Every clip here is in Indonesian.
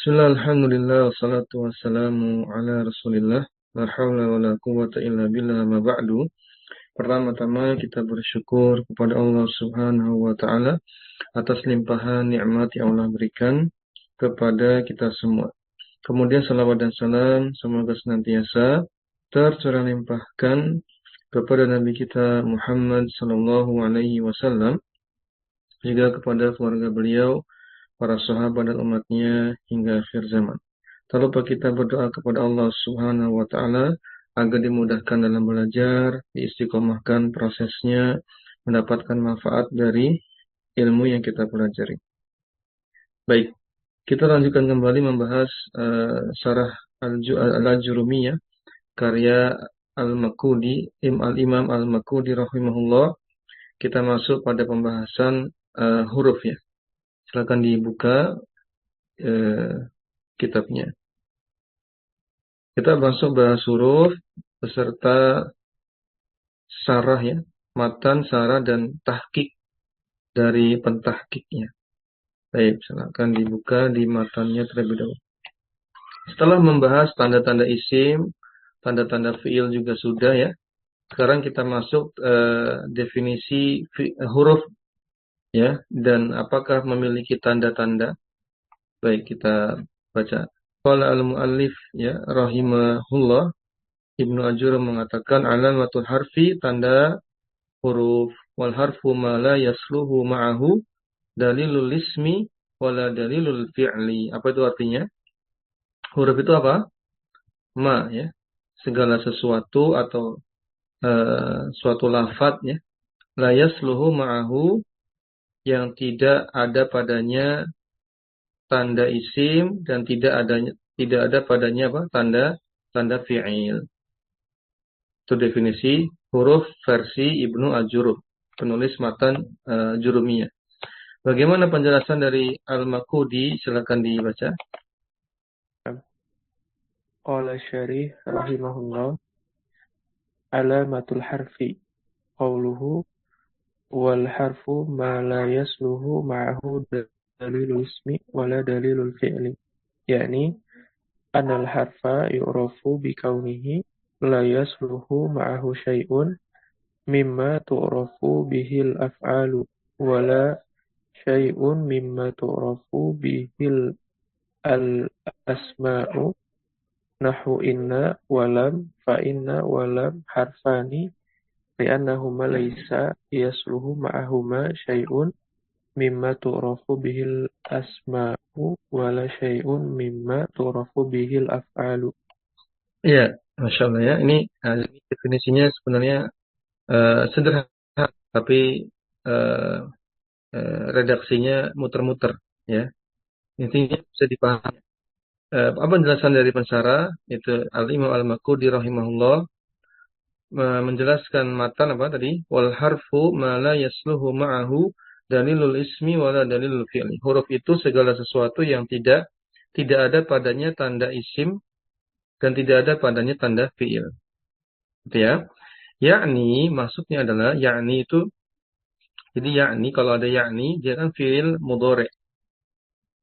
Bismillah, alhamdulillah, wassalatu wassalamu ala rasulillah. La hawla wa la quwwata illa billah ma ba'du. Pertama-tama kita bersyukur kepada Allah subhanahu wa ta'ala atas limpahan nikmat yang Allah berikan kepada kita semua. Kemudian salawat dan salam semoga senantiasa tercurah limpahkan kepada Nabi kita Muhammad sallallahu alaihi wasallam, juga kepada keluarga beliau, para sahabat dan umatnya hingga akhir zaman. Tak lupa kita berdoa kepada Allah Subhanahu wa taala agar dimudahkan dalam belajar, diistiqomahkan prosesnya, mendapatkan manfaat dari ilmu yang kita pelajari. Baik, kita lanjutkan kembali membahas Syarah Al-Ajurumiyah karya Al-Makudi, Al-Imam Al-Makudi rahimahullah. Kita masuk pada pembahasan huruf ya. Silakan dibuka kitabnya. Kita masuk bahas huruf beserta syarah ya, matan, syarah dan tahqiq dari pentahqiqnya. Baik, silakan dibuka di matannya terlebih dahulu. Setelah membahas tanda-tanda isim, tanda-tanda fiil juga sudah ya. Sekarang kita masuk definisi huruf ya, dan apakah memiliki tanda-tanda. Baik, kita baca. Qala al-muallif ya rahimahullah, Ibnu Ajur mengatakan alamatul harfi, tanda huruf, wal harfu ma la yasluhu ma'ahu dalilul ismi wala dalilul fi'li. Apa itu artinya? Huruf itu apa? Ma ya. Segala sesuatu atau suatu lafaz ya. La yasluhu ma'ahu, yang tidak ada padanya tanda isim dan tidak ada padanya apa? Tanda fi'il. Itu definisi huruf versi Ibnu Ajurruh, penulis matan Jurumiyah. Bagaimana penjelasan dari Al-Makudi? Silakan dibaca. Qala Syarih rahimahullah, alamatul harfi qawluhu wal harfu ma la yasluhu ma'ahu dalilul ismi wala dalilul fi'li, yakni anal harfa yu'rafu bikaunihi la yasluhu ma'ahu syai'un mimma tu'rafu bihil af'alu wala syai'un mimma tu'rafu bihil al-asma'u nahu inna walam fa inna walam harfani li'annahuma laysa yasluhu ma'ahuma syai'un mimma tu'rafu bihil asma'u wala syai'un mimma tu'rafu bihil af'alu. Iya, Masya Allah ya. Ini definisinya sebenarnya sederhana, tapi redaksinya muter-muter ya. Intinya bisa dipahami. Apa penjelasan dari pensyarah? Itu Al-Imam Al-Makudi rahimahullah menjelaskan matan apa tadi? Wal harfu ma la yasluhu ma'ahu dalilul ismi wala dalilul fi'li. Huruf itu segala sesuatu yang tidak ada padanya tanda isim dan tidak ada padanya tanda fi'il. Gitu ya. Yakni maksudnya adalah yakni itu, jadi yakni kalau ada yakni dia kan fi'il mudhari.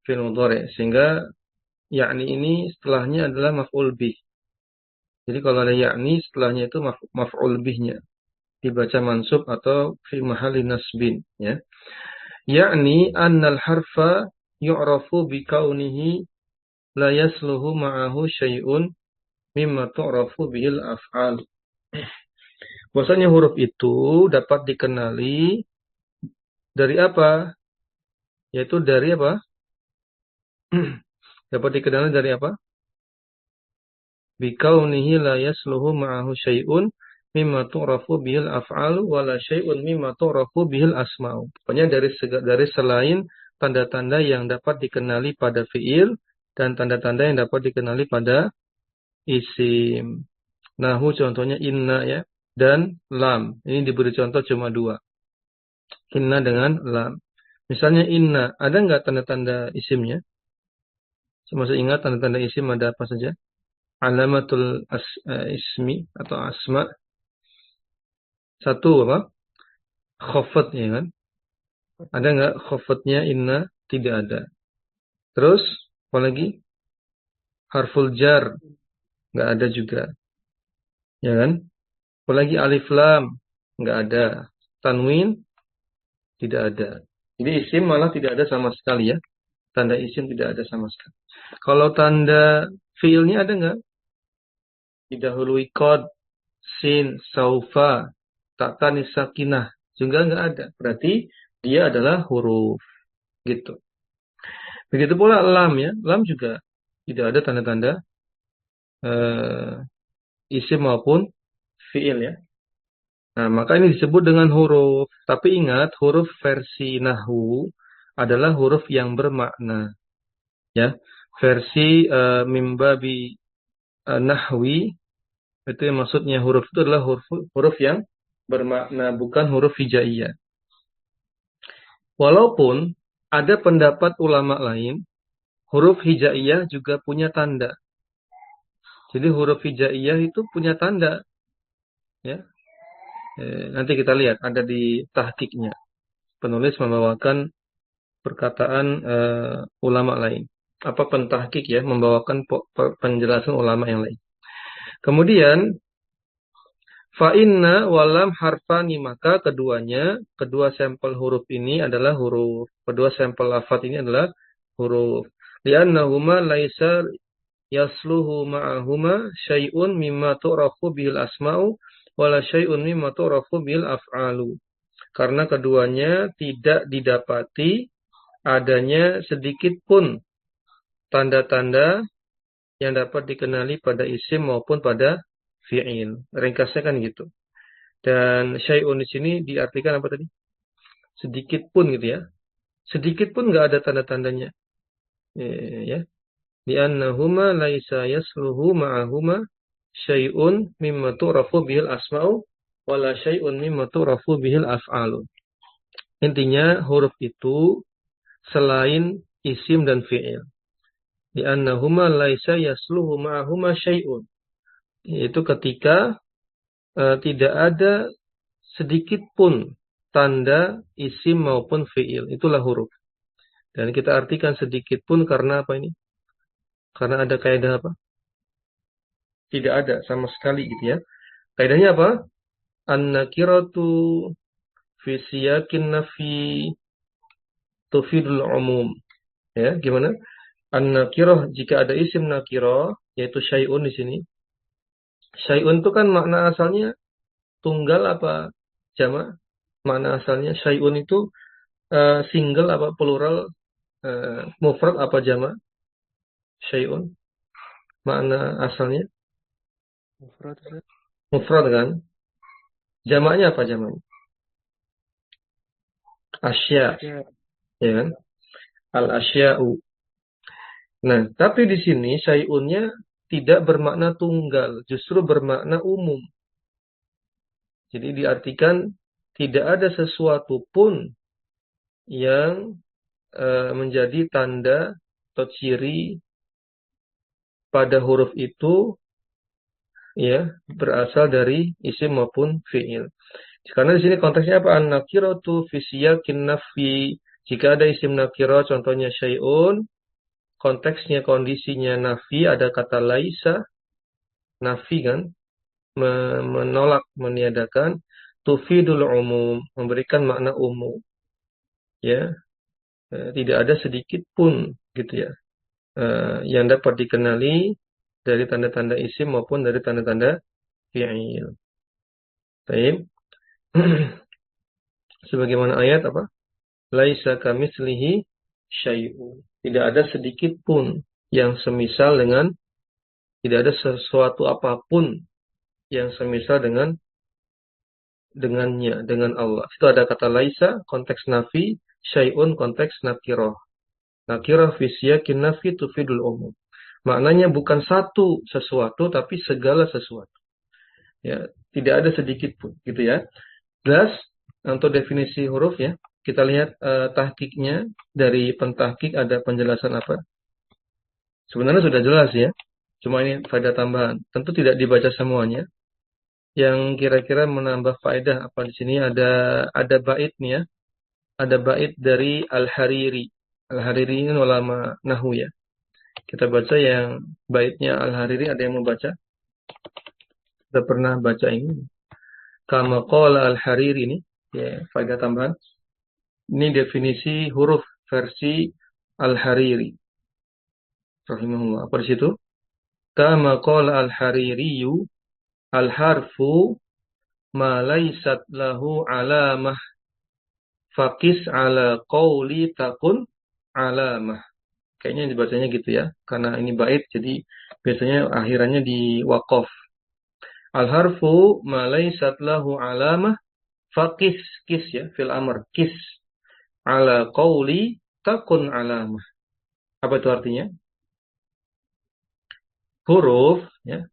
Fi'il mudhari, sehingga yakni ini setelahnya adalah maf'ul bih. Jadi kalau ada yakni setelahnya itu maf'ul bihnya dibaca mansub atau fi mahalli nasbin ya. Yakni annal harfa yu'rafu bi kaunihi la yasluhu ma'ahu syai'un mimma tu'rafu bihil af'al. Bahwasanya huruf itu dapat dikenali dari apa? Yaitu dari apa? Dapat dikenali dari apa? Bi kaunihi la yasluhu ma'ahu syai'un mimma tu'rafu bihil af'al wala syai'un mimma tu'rafu bihil asma'u. Pokoknya dari selain tanda-tanda yang dapat dikenali pada fi'il dan tanda-tanda yang dapat dikenali pada isim. Nahu contohnya inna ya, dan lam. Ini diberi contoh cuma dua. Inna dengan lam. Misalnya inna, ada nggak tanda-tanda isimnya? Masih ingat tanda-tanda isim ada apa saja? Alamatul ismi atau asma. Satu apa? Khafat ya kan? Ada nggak khafatnya inna? Tidak ada. Terus apa lagi? Harful jar nggak ada juga, ya kan? Apalagi alif lam nggak ada, tanwin tidak ada. Jadi isim malah tidak ada sama sekali ya. Tanda isim tidak ada sama sekali. Kalau tanda fiilnya ada nggak? Didahului kod, sin, saufa, takkan sakinah juga nggak ada. Berarti dia adalah huruf gitu. Begitu pula lam ya. Lam juga tidak ada tanda-tanda eh, isim maupun fiil ya. Nah, maka ini disebut dengan huruf. Tapi ingat, huruf versi nahwu adalah huruf yang bermakna ya. Versi mimbabi nahwi itu yang maksudnya huruf itu adalah huruf yang bermakna, bukan huruf hijaiyah. Walaupun ada pendapat ulama lain, huruf hijaiyah juga punya tanda. Jadi huruf hijaiyah itu punya tanda, ya. Nanti kita lihat ada di tahqiqnya. Penulis membawakan perkataan ulama lain. Apa pentahqiq ya, membawakan penjelasan ulama yang lain. Kemudian fa inna walam harfani, maka keduanya, kedua sampel huruf ini adalah huruf. Kedua sampel lafaz ini adalah huruf. Li'annahuma laisa yasluhu ma'ahuma syai'un mimma tu'rafu bihil asma'u wala syai'un mimma tu'rafu bihil af'alu. Karena keduanya tidak didapati adanya sedikit pun tanda-tanda yang dapat dikenali pada isim maupun pada fi'il. Ringkasnya kan gitu. Dan syai'un di sini diartikan apa tadi? Sedikit pun gitu ya. Sedikit pun nggak ada tanda-tandanya. Ya. Li'annahuma laisa yasluhu ma'ahuma syai'un mimma tu'rafu bihil asma'u wala syai'un mimma tu'rafu bihil af'alu. Intinya huruf itu selain isim dan fi'il. Li'annahuma laisa yasluhu ma'ahuma syai'un. Yaitu ketika tidak ada sedikit pun tanda isim maupun fi'il. Itulah huruf. Dan kita artikan sedikit pun karena apa ini? Karena ada kaidah apa? Tidak ada sama sekali gitu ya. Kaidahnya apa? An-nakiratu fi siyakin nafi tufidul umum. Ya, gimana? An-nakirah, jika ada isim nakirah yaitu syai'un di sini. Syai'un itu kan makna asalnya tunggal apa jamak? Makna asalnya syai'un itu single apa plural, mufrad apa jamak? Syai'un. Makna asalnya Mufrad, Ustaz. mufrad kan? Jamaknya apa jamaknya? Asya, Ya, ya kan? Al-asya'u. Nah, tapi di sini syai'unnya tidak bermakna tunggal, justru bermakna umum. Jadi diartikan tidak ada sesuatu pun yang menjadi tanda atau ciri pada huruf itu ya berasal dari isim maupun fi'il. Karena di sini konteksnya apa? An-nakiratu fi siyakin nafi. Jika ada isim nakirah contohnya syai'un, konteksnya kondisinya nafi, ada kata laisa, nafi kan, menolak, meniadakan, tufidul umum, memberikan makna umum. Ya, tidak ada sedikit pun gitu ya yang dapat dikenali dari tanda-tanda isim maupun dari tanda-tanda fi'il. Baik. Sebagaimana ayat apa? Laisa kamitslihi syai'un. Tidak ada sedikit pun yang semisal dengan, tidak ada sesuatu apapun yang semisal dengannya, dengan Allah. Itu ada kata laisa, konteks nafi, syai'un, konteks nakirah. Nakirah fi siyakin nafi tufidul umum. Maknanya bukan satu sesuatu, tapi segala sesuatu. Ya, tidak ada sedikit pun, gitu ya. Jelas untuk definisi huruf ya. Kita lihat tahqiqnya, dari pentahqiq ada penjelasan apa? Sebenarnya sudah jelas ya. Cuma ini faedah tambahan. Tentu tidak dibaca semuanya. Yang kira-kira menambah faedah apa di sini, ada bait nih ya. Ada bait dari Al-Hariri. Al-Hariri ini ulama nahwu ya. Kita baca yang baitnya Al-Hariri. Ada yang mau baca? Kita pernah baca ini. Kama qala Al-Hariri ini. Ya, faedah tambahan. Ini definisi huruf versi Al-Hariri. Rahimahullah. Apa di situ? Kama qala Al-Haririyu. Al-harfu ma laysat lahu alamah. Faqis ala qawli takun alamah. Kayaknya dibacanya gitu ya. Karena ini bait, jadi biasanya akhirannya di waqaf. Al-harfu ma laysat lahu alamah. Faqis, kis ya, fil amr, kis. Ala qawli takun alamah. Apa itu artinya? Huruf, ya.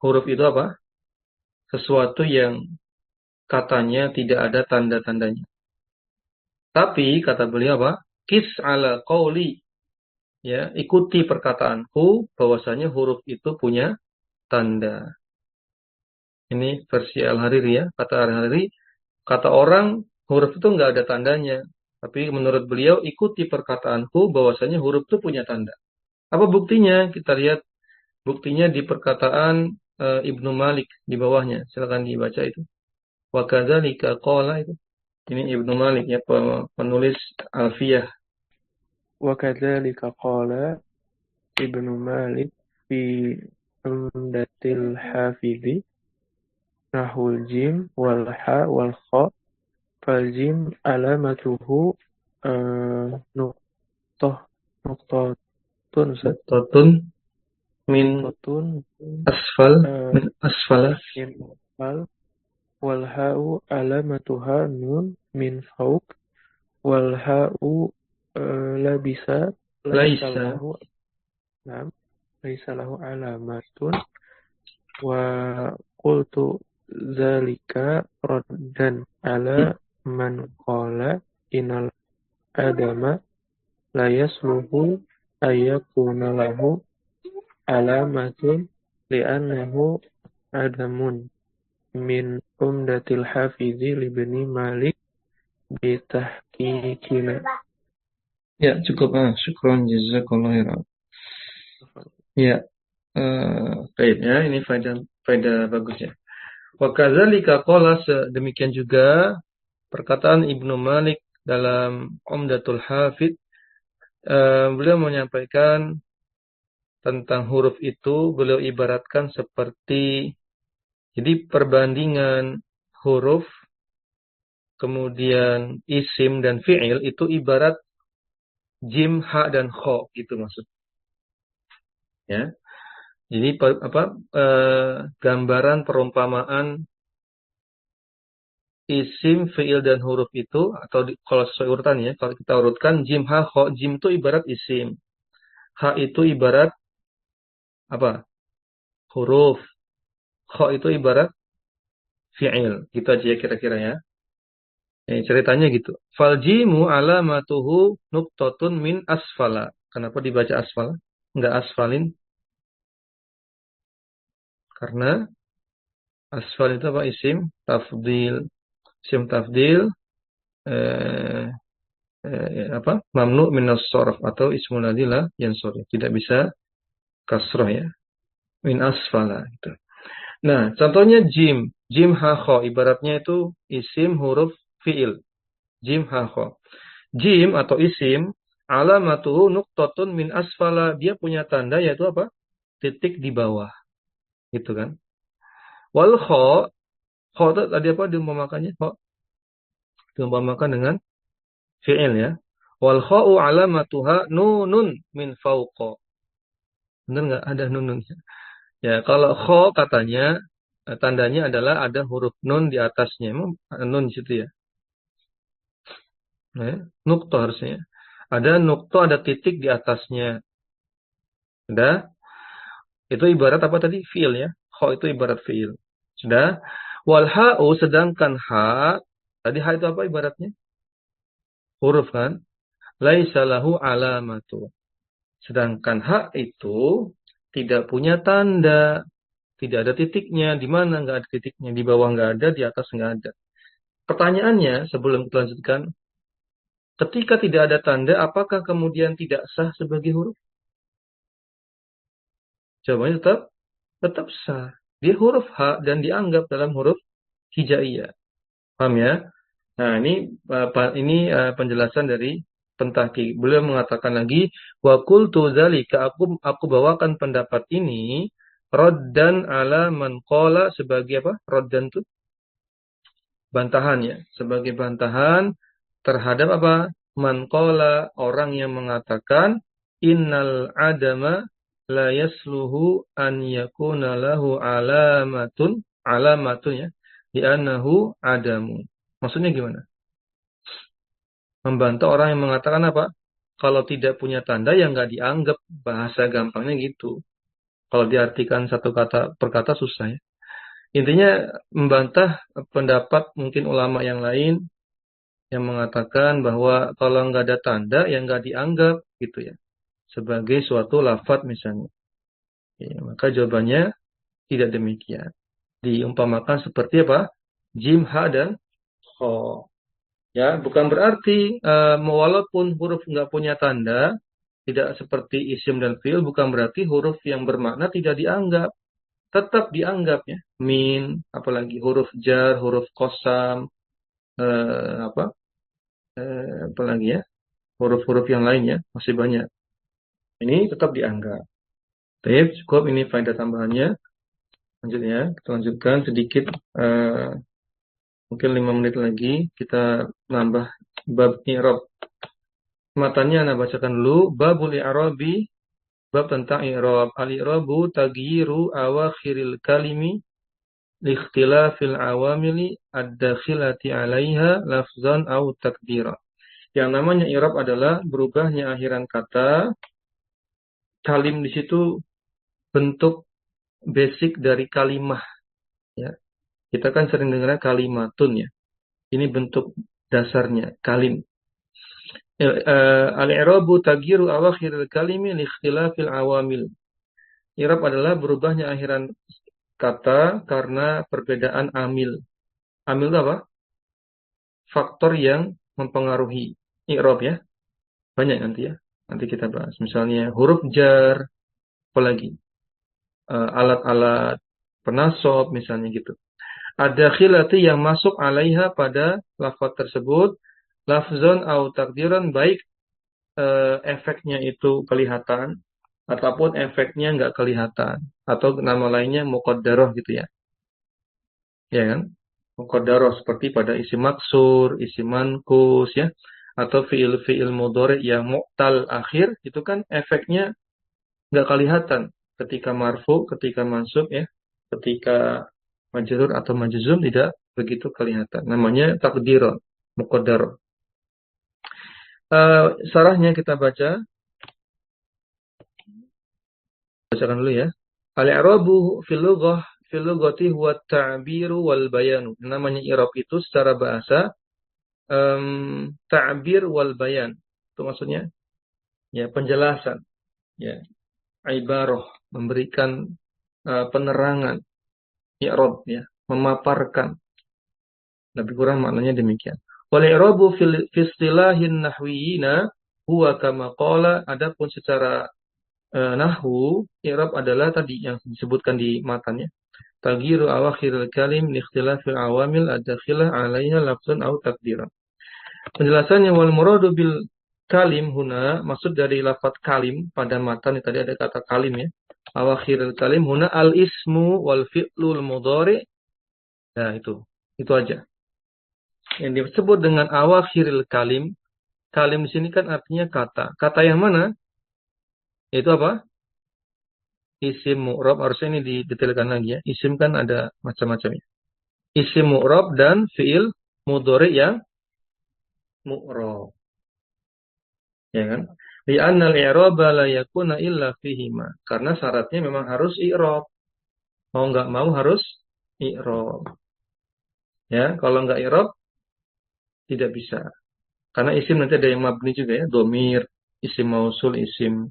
Huruf itu apa? Sesuatu yang katanya tidak ada tanda-tandanya. Tapi, kata beliau apa? Kis ala qawli. Ya, ikuti perkataanku bahwasanya huruf itu punya tanda. Ini versi Al-Hariri ya. Kata Al-Hariri, kata orang huruf itu nggak ada tandanya. Tapi menurut beliau ikuti perkataanku bahwasanya huruf itu punya tanda. Apa buktinya? Kita lihat buktinya di perkataan Ibnu Malik di bawahnya. Silakan dibaca itu. Wa kadzalika qala itu. Ini Ibnu Malik ya, penulis Alfiyah. وكذلك قال ابن مالك في عمدة الحافظ نحو الجيم والحاء والخاء فالجيم علامته نقطة نقطة Nuktatun min نقطة asfal min asfala. من أسفل والهاء علامتها نون من فوق والهاء لبس ليس Laisa. له نعم ليس له علامة وقلت ذلك ردا على من قال إن الآدم لا يصلح أن يكون له علامة لأنه عدم من عمدة الحافظ لابن مالك بتحقيقنا. Ya, cukup. Syukron jazakallahu khairan. Ya, baik ya, ini faedah bagus ya. Wa kadzalika qala, demikian juga perkataan Ibnu Malik dalam Umdatul Hafidz. Beliau menyampaikan tentang huruf itu, beliau ibaratkan seperti, jadi perbandingan huruf kemudian isim dan fi'il itu ibarat jim, ha dan kho, gitu maksud. Ya. Jadi gambaran perumpamaan isim, fi'il dan huruf itu, atau kalau sesuai urutan ya, kalau kita urutkan jim, ha, kho. Jim itu ibarat isim, ha itu ibarat apa? Huruf, kho itu ibarat fi'il. Gitu aja ya kira-kira ya. Ceritanya gitu. Faljimu alamatuhu nuktotun min asfala. Kenapa dibaca asfala? Enggak asfalin? Karena asfal itu apa? Isim tafdil. Isim tafdil eh, mamnu minas sorof, atau ismul ladzi yang sorry. Tidak bisa kasroh ya. Min asfala gitu. Nah, contohnya jim. Jim ha kho. Ibaratnya itu isim huruf fi'il. Jim ha kho. Jim atau isim alamatuhu nuktotun min asfala. Dia punya tanda yaitu apa? Titik di bawah. Gitu kan. Wal kho. Kho itu tadi apa diumpamakannya? Kho diumpamakan dengan fi'il ya. Wal kho'u alamatuha nunun min fauqa. Benar nggak? Ada nunun. Ya, kalau kho katanya tandanya adalah ada huruf nun di atasnya. Emang ada nun di situ ya? Nah, nukto harusnya. Ada nukto, ada titik di atasnya. Sudah? Itu ibarat apa tadi? Fi'il ya. Kho itu ibarat fi'il. Sudah? Wal ha'u, sedangkan ha, tadi ha itu apa ibaratnya? Huruf kan? Laisa lahu alamatu. Sedangkan ha itu tidak punya tanda. Tidak ada titiknya. Di mana nggak ada titiknya? Di bawah nggak ada, di atas nggak ada. Pertanyaannya sebelum kita lanjutkan, ketika tidak ada tanda, apakah kemudian tidak sah sebagai huruf? Jawabannya tetap sah. Dia huruf H dan dianggap dalam huruf hijaiyah. Paham ya? Nah, penjelasan dari pentahqiq. Beliau mengatakan lagi, wa qultu dzalika, aku bawakan pendapat ini raddan ala man qala, sebagai apa? Raddan itu bantahan ya, sebagai bantahan terhadap apa? Man qala, orang yang mengatakan innal adama la yasluhu an yakuna lahu alamatun ya, di annahu adamu. Maksudnya gimana? Membantah orang yang mengatakan apa? Kalau tidak punya tanda ya nggak dianggap. Bahasa gampangnya gitu. Kalau diartikan satu kata per kata susah ya. Intinya membantah pendapat mungkin ulama yang lain yang mengatakan bahwa kalau nggak ada tanda ya nggak dianggap gitu ya. Sebagai suatu lafadz misalnya. Ya, maka jawabannya tidak demikian. Diumpamakan seperti apa? Jim, ha, dan kho. Ya, bukan berarti walaupun huruf nggak punya tanda, tidak seperti isim dan fi'il, bukan berarti huruf yang bermakna tidak dianggap. Tetap dianggap ya. Min, apalagi huruf jar, huruf qasam, apa? Apalagi ya? Huruf-huruf yang lainnya masih banyak. Ini tetap dianggap. Baik, cukup ini faedah tambahannya. Lanjutnya, kita lanjutkan sedikit. Mungkin 5 menit lagi kita nambah bab i'rab. Matanya Anda bacakan dulu. Babul i'rabi, bab tentang i'rab. Al-i'rabu taghyiru awakhiril kalimi liikhtilafil awamili ad-dakhilati 'alaiha lafzan aw takdira. Yang namanya i'rab adalah berubahnya akhiran kata. Kalim di situ bentuk basic dari kalimah ya. Kita kan sering dengar kalimatun ya. Ini bentuk dasarnya kalim. Al-i'rabu taghyiru awakhiril kalimi liikhtilafil awamil. I'rab adalah berubahnya akhiran kata karena perbedaan amil. Amil itu apa? Faktor yang mempengaruhi i'rab ya. Banyak nanti ya. Nanti kita bahas. Misalnya huruf jar, apalagi alat-alat penasob misalnya gitu. Ada khilati yang masuk alaiha pada lafaz tersebut, lafzon au takdiran, baik efeknya itu kelihatan ataupun efeknya nggak kelihatan, atau nama lainnya muqaddarah gitu ya. Ya kan? Muqaddarah seperti pada isim maksur, isim mankus ya, atau fiil-fiil mudhari yang mu'tal akhir, itu kan efeknya nggak kelihatan ketika marfu, ketika mansub ya, ketika majrur atau majzum tidak begitu kelihatan. Namanya takdirah, muqaddarah. Sarahnya kita bacakan dulu ya. Al-i'rabu fil lughati huwa ta'biru wal bayanu. Namanya i'rab itu secara bahasa ta'bir wal bayan. Itu maksudnya ya penjelasan, ya, ibarah, memberikan penerangan, i'rab ya, memaparkan. Lebih kurang maknanya demikian. Wal i'rabu fi istilahin nahwiyina huwa kama qala, adapun secara nahwu, i'rab adalah tadi yang disebutkan di matanya. Taghyiru awakhiril kalim li ikhtilafil awamil ad-dakhilah 'alaiha lafzun aw takdiran. Penjelasannya, wal muradu bil kalim huna, maksud dari lafaz kalim pada matan tadi ada kata kalim ya. Awakhiril kalim huna al ismu wal fi'lul mudhari. Nah, itu aja. Yang disebut dengan awakhiril kalim, kalim di sini kan artinya kata. Kata yang mana? Itu apa? Isim mu'rab. Harusnya ini didetailkan lagi ya. Isim kan ada macam-macamnya. Isim mu'rab dan fi'il mudhari yang mu'rab. Ya kan? Li'annal i'raba la yakuna illa fihima. Karena syaratnya memang harus i'rab. Mau nggak mau harus i'rab. Ya, kalau nggak i'rab tidak bisa. Karena isim nanti ada yang mabni juga ya, domir, isim mausul, isim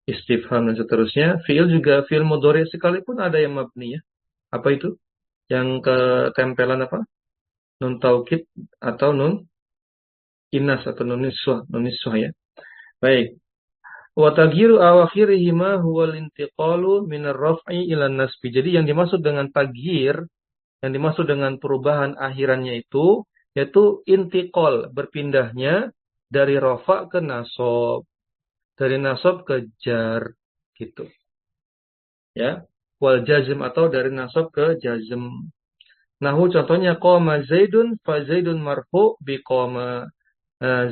istifham dan seterusnya. Fi'il juga, fi'il mudhari sekalipun ada yang mabni ya. Apa itu? Yang ketempelan apa? Nun taukid atau nun inas atau nun niswah ya. Baik. Wa tagyiru awakhirihima huwal intiqalu minar raf'i ila nasbi. Jadi yang dimaksud dengan tagyir, yang dimaksud dengan perubahan akhirannya itu yaitu intiqal, berpindahnya dari rafa ke nasab, dari nasab ke jar gitu. Ya. Wal jazm atau dari nasab ke jazm. Nahu contohnya qama Zaidun fa Zaidun marfu bi qama.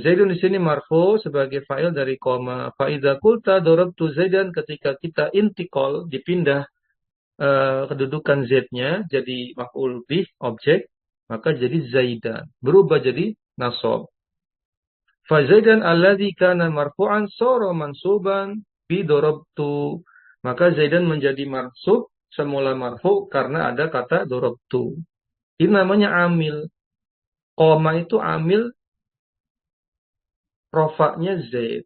Zaidun di sini marfu sebagai fa'il dari qama. Fa idza qulta darabtu Zaidan, ketika kita intikal dipindah kedudukan Z-nya jadi maf'ul bih objek, maka jadi Zaidan. Berubah jadi nasab. Fa Zaidan alladzi kana marfu'an sara mansuban bi darabtu. Maka Zaidan menjadi mansub semula marfu karena ada kata darabtu. Ini namanya amil. Koma itu amil rofaknya Zaid.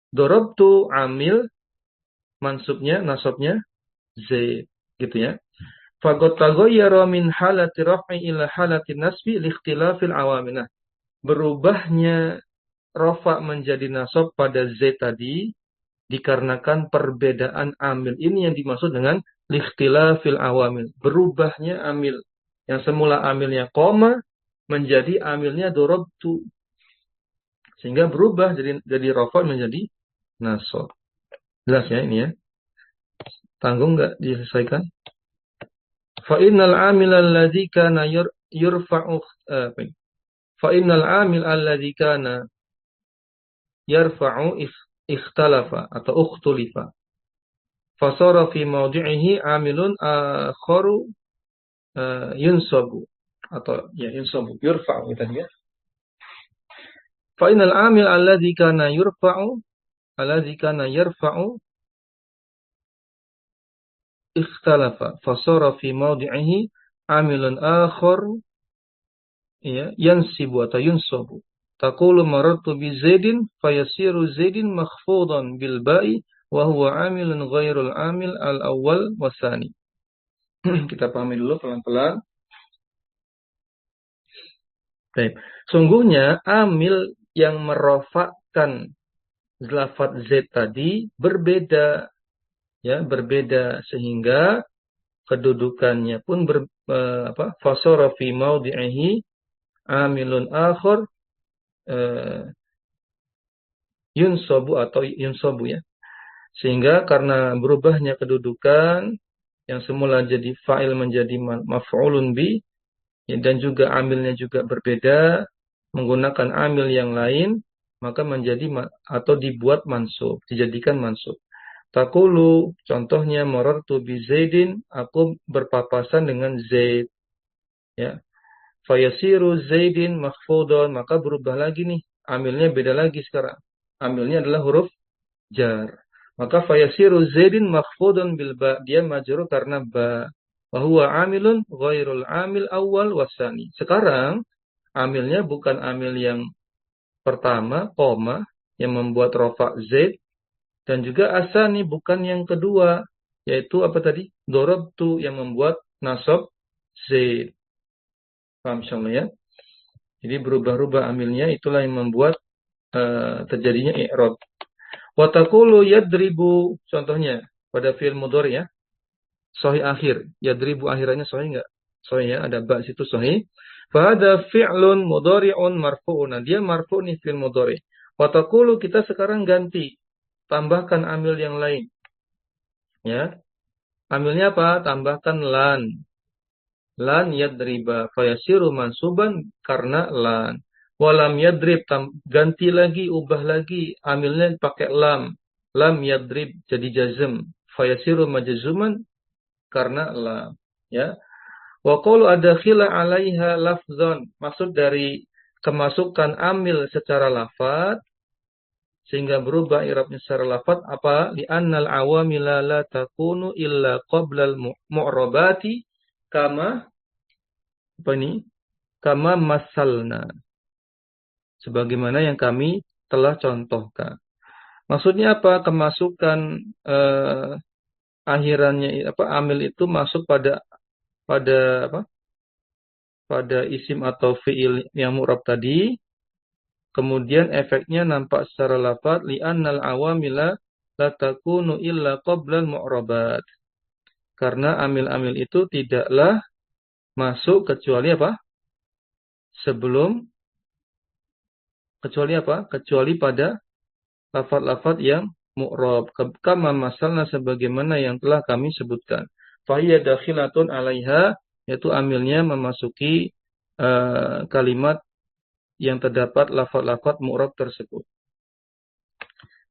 Dorobtu amil mansubnya, nasabnya Zaid. Gitu ya. Fagot tagoyyara min halati raf'i ila halati nasbi likhtilafil awaminah. Berubahnya rofa menjadi nasab pada Zaid tadi dikarenakan perbedaan amil. Ini yang dimaksud dengan likhtilafil awamil. Berubahnya amil. Yang semula amilnya koma menjadi amilnya dorobtu. Sehingga berubah jadi rafa menjadi nasab. Jelas ya ini ya? Tanggung nggak diselesaikan? Fa innal amil alladzi kana yurfa'u fa innal amil alladzi kana yarfa'u ikhtalafa atau ukhtulifa. Fasara fi mawdi'ihi amilun akharu yunsabu atau ya yunsabu yurfa'u tadi ya. Fa innal amil alladzi kana yarfa'u ikhtalafa fasara fi mawdi'ihi amilun akhar ya yansibu atau yunsabu. Taqulu marartu bi Zaidin fayasiru Zaidin makhfudan bil ba'i wa huwa amilun ghairul amil al awwal wasani. Kita pahami dulu pelan-pelan. Baik. Sungguhnya amil yang merofakkan lafaz Z tadi berbeda ya, berbeda sehingga kedudukannya pun fasara fi mawdi'ihi amilun akhar yunsabu atau yunsabu ya. Sehingga karena berubahnya kedudukan yang semula jadi fa'il menjadi maf'ulun bi ya, dan juga amilnya juga berbeda menggunakan amil yang lain, maka menjadi atau dibuat mansub, dijadikan mansub. Taqulu contohnya marartu bi Zaidin, aku berpapasan dengan Zaid ya. Fayasiru Zaidin makhfudun, maka berubah lagi nih, amilnya beda lagi sekarang. Amilnya adalah huruf jar. Maka fayasiru Zaidin makhfudun bil ba, dia majrur karena ba. Wa huwa amilun ghairul amil awal wasani. Sekarang amilnya bukan amil yang pertama, koma, yang membuat rofa Zaid, dan juga asani bukan yang kedua, yaitu apa tadi? Dorobtu yang membuat nasab Zaid. Paham insyaallah ya? Jadi berubah-ubah amilnya, itulah yang membuat terjadinya i'rab. Wa taqulu yadribu, contohnya pada fi'il mudhari ya. Sahih akhir, yadribu akhirannya sahih enggak? Sahih ya, ada ba situ sahih. Fa hadza fi'lun mudhari'un marfu'un. Nah, dia marfu' nih fi'il mudhari'. Wa taqulu, kita sekarang ganti, tambahkan amil yang lain. Ya. Amilnya apa? Tambahkan lan. Lan yadriba fayasiru mansuban karena lan. Walam yadrib, ganti lagi, ubah lagi, amilnya pakai lam. Lam yadrib jadi jazm. Fayasiru majzuman karena lam. Ya. Wa qulu adakhila 'alaiha lafzan. Maksud dari kemasukan amil secara lafaz sehingga berubah i'rabnya secara lafaz apa? Li'annal awamila la takunu illa qablal mu'rabati kama apa ini? Kama masalna. Sebagaimana yang kami telah contohkan. Maksudnya apa? Kemasukan akhirannya apa? Amil itu masuk pada apa? Pada isim atau fiil yang mu'rab tadi Kemudian efeknya nampak secara lafaz li'annal awamila la takunu illa qabla al-mu'rabat. Karena amil-amil itu tidaklah masuk kecuali apa? Sebelum, kecuali apa? Kecuali pada lafaz-lafaz yang mu'rab. Kama masalna sebagaimana yang telah kami sebutkan. Fahiyya dakhilatun 'alaiha, yaitu amilnya memasuki kalimat yang terdapat lafaz-lafaz mu'rab tersebut.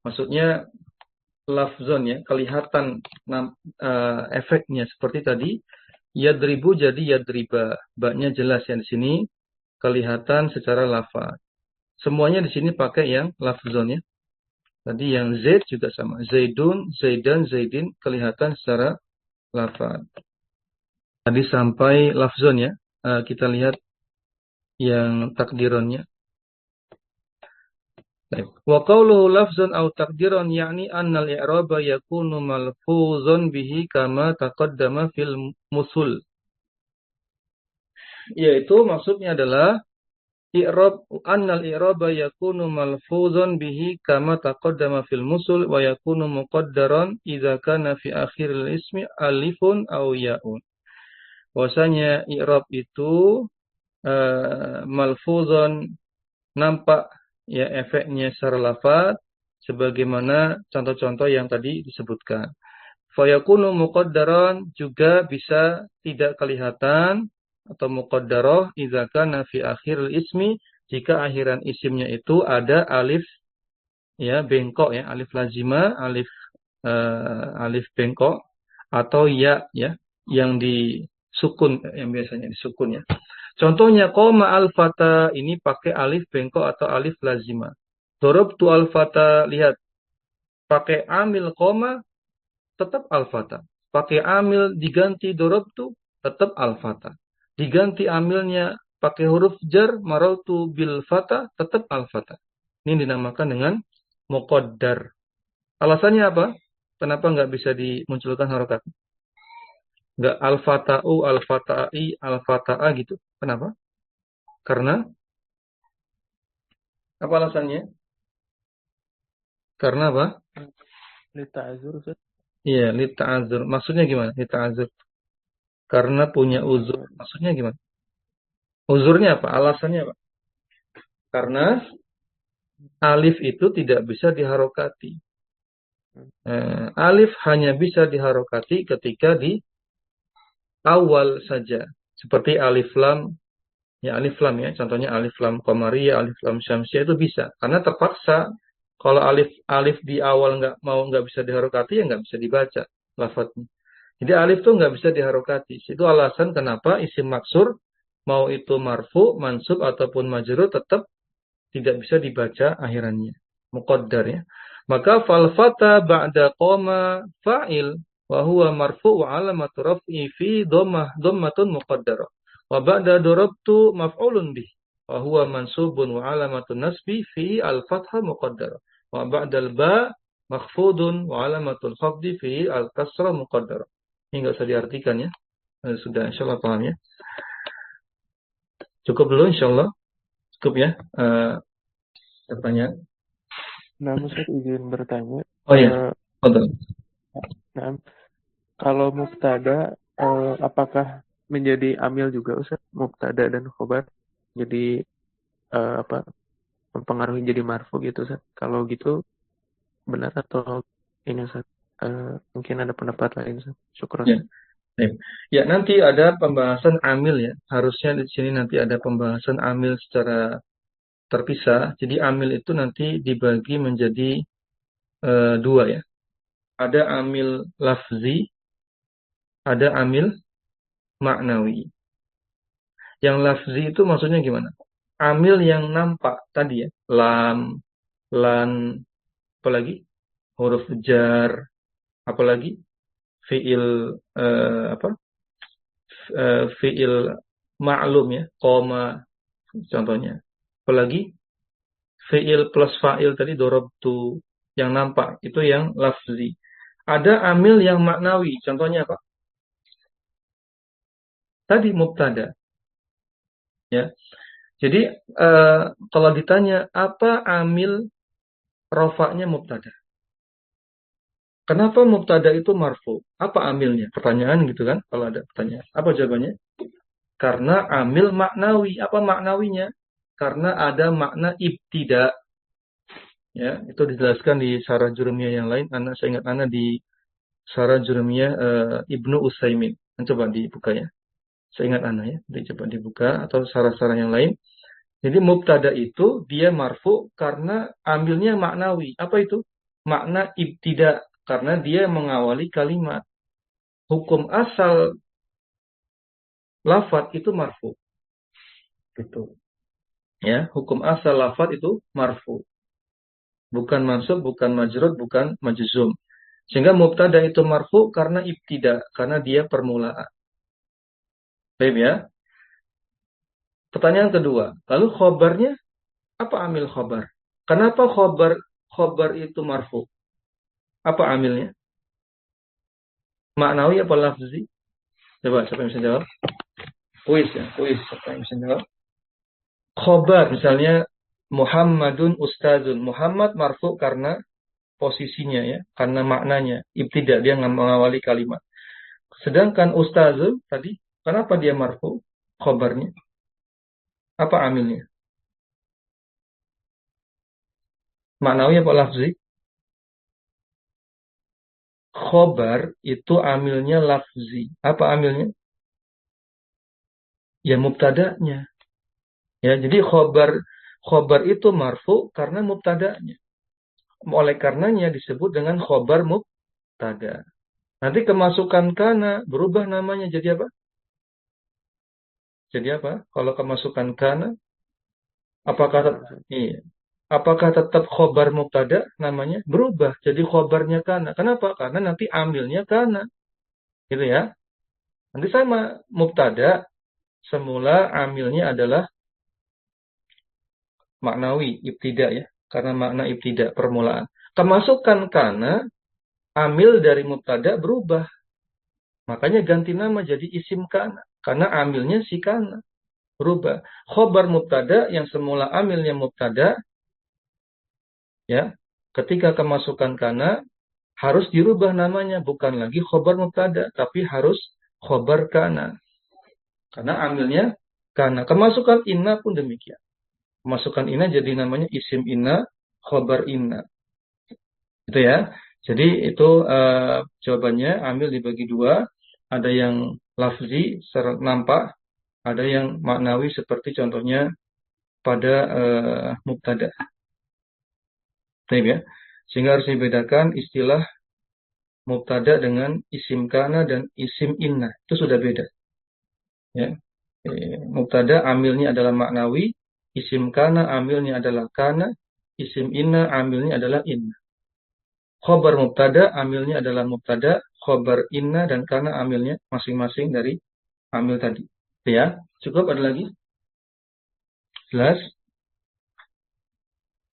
Maksudnya lafzon ya, kelihatan efeknya seperti tadi. Yadribu jadi yadriba. Ba-nya jelas ya di sini, kelihatan secara lafaz. Semuanya di sini pakai yang lafzon ya. Tadi yang Z juga sama. Zaidun, Zaidan, Zaidin kelihatan secara lafaz. Tadi sampai lafzon ya. Kita lihat yang takdironnya. Wa qawluhu lafzan aw takdiran yakni anna al-i'raba yakunu malfuzan bihi kama taqaddama fil musul. Yaitu maksudnya adalah i'rab annal i'raba yakunu malfuzan bihi kama taqaddama fil musul wa yakunu muqaddaran idza kana fi akhiril ismi alifun aw ya'un. Bahwasanya i'rab itu malfuzan nampak ya efeknya secara lafaz sebagaimana contoh-contoh yang tadi disebutkan. Fayakunu muqaddaran juga bisa tidak kelihatan atau muqaddarah idza kana fi akhiril ismi jika akhiran isimnya itu ada alif ya bengkok ya, alif lazimah, alif bengkok atau ya yang disukun yang biasanya disukun ya. Contohnya qoma al-fata ini pakai alif bengkok atau alif lazimah. Darabtu al-fata, lihat pakai amil qoma tetap al-fata. Pakai amil diganti darabtu tetap al-fata. Diganti amilnya pakai huruf jar marautu bil fata tetap al-fata. Ini dinamakan dengan muqaddar. Alasannya apa? Kenapa nggak bisa dimunculkan harokat? Nggak al-fata'u, al-fata'i, al-fata'a gitu. Kenapa? Karena apa alasannya? Karena apa? Lita'azur, Ustaz. Iya, lita'azur. Maksudnya gimana? Lita'azur. Karena punya uzur. Maksudnya gimana? Uzurnya apa? Alasannya apa? Karena alif itu tidak bisa diharokati. Alif hanya bisa diharokati ketika di awal saja. Seperti alif lam. Ya, alif lam ya. Contohnya alif lam qamariyah, alif lam syamsiyah itu bisa. Karena terpaksa. Kalau alif di awal nggak bisa diharokati, ya nggak bisa dibaca lafadznya. Jadi alif tuh nggak bisa diharokati. Itu alasan kenapa isim maksur mau itu marfu, mansub ataupun majrur tetap tidak bisa dibaca akhirannya. Muqaddar ya. Maka fal fata ba'da qoma fa'il wa huwa marfu wa alamatu raf'i fi dhammatun muqaddarah. Wa ba'da darabtu maf'ulun bih wa huwa mansubun wa alamatun nasbi fi al-fathah muqaddarah. Wa ba'da al-ba makhfudun wa alamatul khafdi fi al-kasrah muqaddarah. Ini enggak usah diartikan ya. Sudah insyaallah paham ya. Cukup dulu insyaallah. Cukup ya. Pertanyaan. Nah, Ustaz izin bertanya. Oh iya. Betul. Nah, kalau mubtada apakah menjadi amil juga Ustaz? Mubtada dan khobar jadi mempengaruhi jadi marfu gitu Ustaz. Kalau gitu benar atau ini Ustaz? Mungkin ada pendapat lain Ustaz. Syukur Ya. Ustaz. Ya, nanti ada pembahasan amil ya. Harusnya di sini nanti ada pembahasan amil secara terpisah. Jadi amil itu nanti dibagi menjadi dua ya. Ada amil lafzi, ada amil maknawi. Yang lafzi itu maksudnya gimana? Amil yang nampak tadi ya. Lam, lan, apalagi huruf jar, apalagi fiil fiil ma'lum ya, koma contohnya. Apalagi fiil plus fa'il tadi dorobtu yang nampak itu yang lafzi. Ada amil yang maknawi, contohnya apa? Tadi mubtada. Ya. Jadi kalau ditanya apa amil rofaknya mubtada? Kenapa mubtada itu marfu? Apa amilnya? Pertanyaan gitu kan? Kalau ada pertanyaan, apa jawabannya? Karena amil maknawi. Apa maknawinya? Karena ada makna ibtida. Ya, itu dijelaskan di Syarah Jurumiyah yang lain. Saya ingat di Syarah Jurumiyah Ibnu Utsaimin. Coba dibuka ya. Saya ingat ya. Coba dibuka atau syarah-syarah yang lain. Jadi mubtada itu dia marfu karena ambilnya maknawi. Apa itu? Makna ibtida. Karena dia mengawali kalimat. Hukum asal lafadz itu marfu. Gitu. Ya, hukum asal lafadz itu marfu. Bukan mansub, bukan majrur, bukan majzum. Sehingga mubtada itu marfu karena ibtida, karena dia permulaan. Baik ya. Pertanyaan kedua, lalu khobarnya apa amil khobar? Kenapa khobar itu marfu? Apa amilnya? Maknawi apa lafzi? Coba siapa yang bisa jawab? Kuis ya, kuis. Siapa yang bisa jawab? Khobar misalnya Muhammadun ustazun. Muhammad marfu karena posisinya ya, karena maknanya. Ibtida dia mengawali kalimat. Sedangkan ustazun tadi kenapa dia marfu? Khobarnya. Apa amilnya? Maknawi apa lafzi? Khobar itu amilnya lafzi. Apa amilnya? Ya mubtadanya. Ya, jadi khobar itu marfu karena mubtadanya. Oleh karenanya disebut dengan khobar mubtada. Nanti kemasukan kana berubah namanya jadi apa? Jadi apa? Kalau kemasukan kana, apakah iya. Apakah tetap khobar mubtada namanya? Berubah jadi khobarnya kana. Kenapa? Karena nanti amilnya kana. Gitu ya. Nanti sama mubtada semula amilnya adalah maknawi, ibtida ya. Karena makna ibtida permulaan. Kemasukan kana, amil dari mubtada berubah. Makanya ganti nama jadi isim kana. Karena amilnya si kana. Berubah. Khobar mubtada yang semula amilnya mubtada, ya, ketika kemasukan kana, harus dirubah namanya. Bukan lagi khobar mubtada, tapi harus khobar kana. Karena amilnya kana. Kemasukan inna pun demikian. Kemasukan inna jadi namanya isim inna, khobar inna. Itu ya. Jadi itu jawabannya ambil dibagi dua. Ada yang lafzi secara nampak, ada yang maknawi seperti contohnya pada mubtada. Baik ya. Sehingga harus dibedakan istilah mubtada dengan isim kana dan isim inna. Itu sudah beda. Ya. Mubtada amilnya adalah maknawi, isim kana amilnya adalah kana, isim inna amilnya adalah inna. Khobar mubtada amilnya adalah mubtada, khobar inna dan kana amilnya masing-masing dari amil tadi. Ya, cukup ada lagi? Jelas?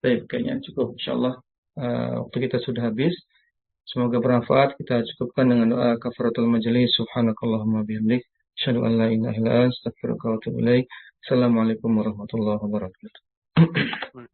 Baik, kayaknya cukup. Insyaallah waktu kita sudah habis. Semoga bermanfaat. Kita cukupkan dengan doa kafaratul majelis. Subhanakallahumma bihamdik. Asyhadu an la ilaha illa anta, astaghfiruka wa atubu ilaik. Assalamualaikum warahmatullahi wabarakatuh.